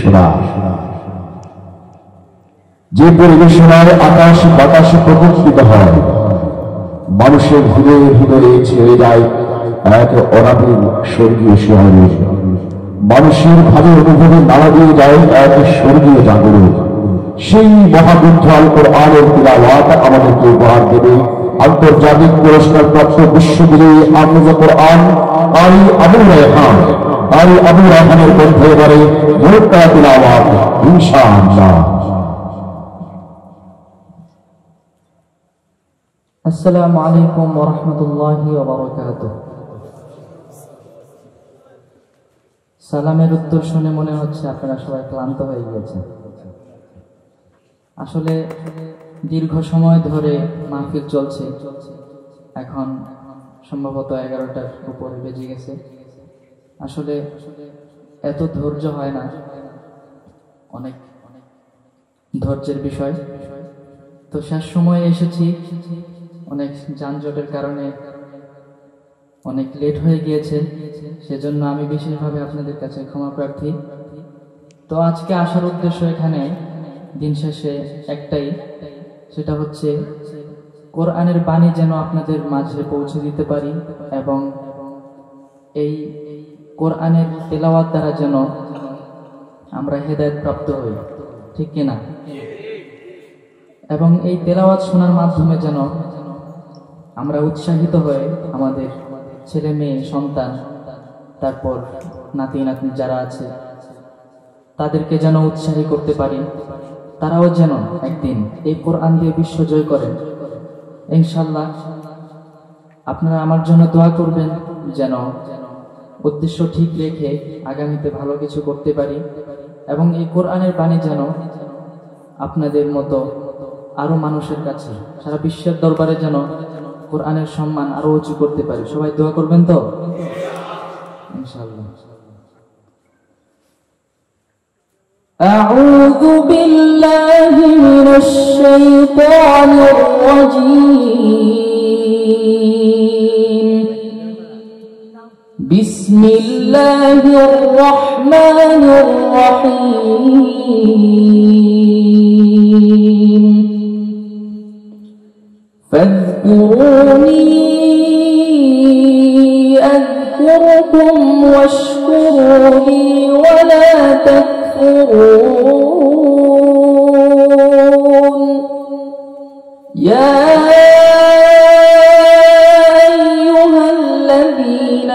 শোনা, যে পরিবেশনায় আকাশ বাতাসে প্রকম্পিত হয়, মানুষের হৃদয়ে হৃদয়ে ছেড়ে যায় এক অনাবিল স্বর্গীয় শিহরণ। মানুষের ভাবে অনুভবে নাড়া দিয়ে যায় এক স্বর্গীয় জাগরণ। সেই মহাগ্রন্থ আল কোরআনের তিলাওয়াত আমাদেরকে উপহার দেবে আন্তর্জাতিক পুরস্কার প্রাপ্ত বিশ্ববিজয়ী হাফেজে কোরআন কারি আবু রায়হানের কণ্ঠে এবারে মোটা তিলাওয়াত ইনশাআল্লাহ। আসসালামু আলাইকুম ওয়া রাহমাতুল্লাহি ওয়া বারাকাতুহু। সালামের উত্তর শুনে মনে হচ্ছে আপনারা সবাই ক্লান্ত হয়ে গিয়েছেন। আসলে দীর্ঘ সময় ধরে মাহফিল চলছে, এখন সম্ভবত 11টার উপরে বেজে গেছে। আসলে এত ধৈর্য হয় না, অনেক ধৈর্যের বিষয়। তো শেষ সময়ে এসেছি, অনেক যানজটের কারণে অনেক লেট হয়ে গিয়েছে, সেজন্য আমি বিশেষভাবে আপনাদের কাছে ক্ষমা প্রার্থী। তো আজকে আসার উদ্দেশ্য এখানে দিন শেষে একটাই, সেটা হচ্ছে কোরআনের বাণী যেন আপনাদের মাঝে পৌঁছে দিতে পারি এবং এই কোরআনের তেলাওয়াত দ্বারা যেন আমরা হেদায়েত প্রাপ্ত হই, ঠিক কিনা? এবং এই তেলাওয়াত শোনার মাধ্যমে যেন আমরা উৎসাহিত হয়ে আমাদের ছেলে মেয়ে সন্তান, তারপর নাতি নাতনি যারা আছে তাদেরকে যেন উৎসাহী করতে পারি, তারাও যেন একদিন এই কোরআন দিয়ে বিশ্ব জয় করেন। ইনশাআল্লাহ আপনারা আমার জন্য দোয়া করবেন যেন উদ্দেশ্য ঠিক রেখে আগামীতে ভালো কিছু করতে পারি এবং এই কোরআনের বাণী যেন আপনাদের মতো আরো মানুষের কাছে, সারা বিশ্বের দরবারে যেন কোরআনের সম্মান আরো উঁচু করতে পারি। সবাই দোয়া করবেন তো ইনশাআল্লাহ। أعوذ بالله من الشيطان الرجيم. بسم الله الرحمن الرحيم. فاذكروني أذكركم واشكروا لي ولا تكفرون. يا أيها الذين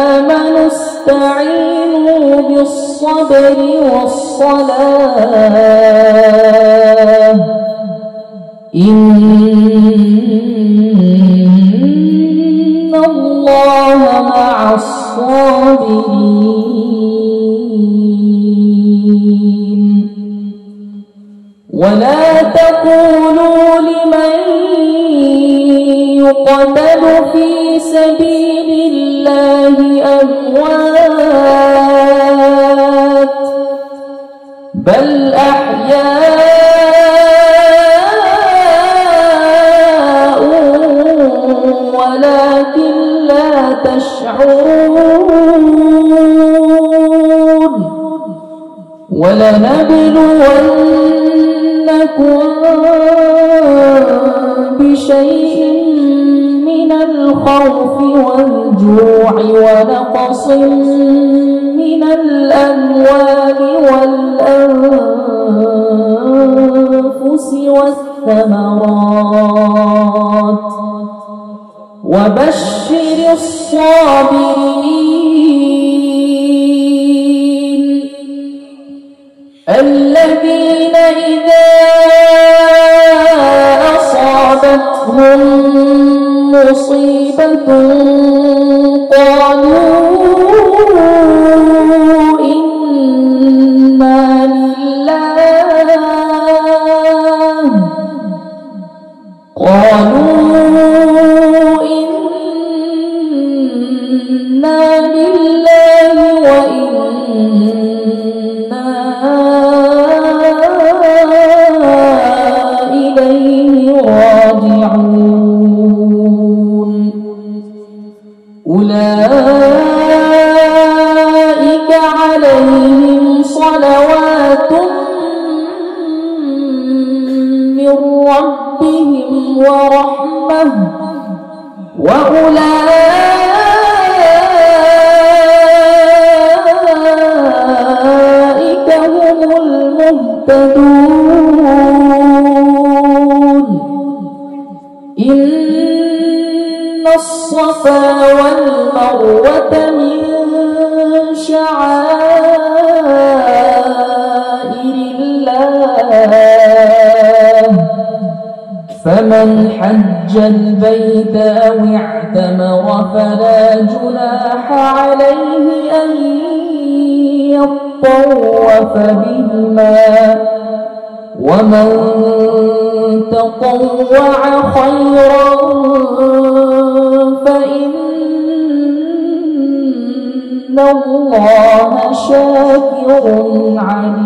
آمنوا استعينوا بالصبر والصلاة إن الله مع الصابرين. ولا تقولوا لمن يقتل في سبيل الله أموات بل أحياء ولكن لا تشعرون. ولنبلونكم بشيء من الخوف والجوع ونقص من الأموال والأنفس والثمرات وبشر الصابرين الذين إذا أصابتهم مصيبة قالوا إنا لله وإنا إليه راجعون. من ربهم ورحمة وأولئك هم المهتدون إن الصفا والمروة من شعائر الله فمن حج البيت أو اعتمر فلا جناح عليه أن يطوف بهما ومن تطوع خيرا فإن الله شاكر عليم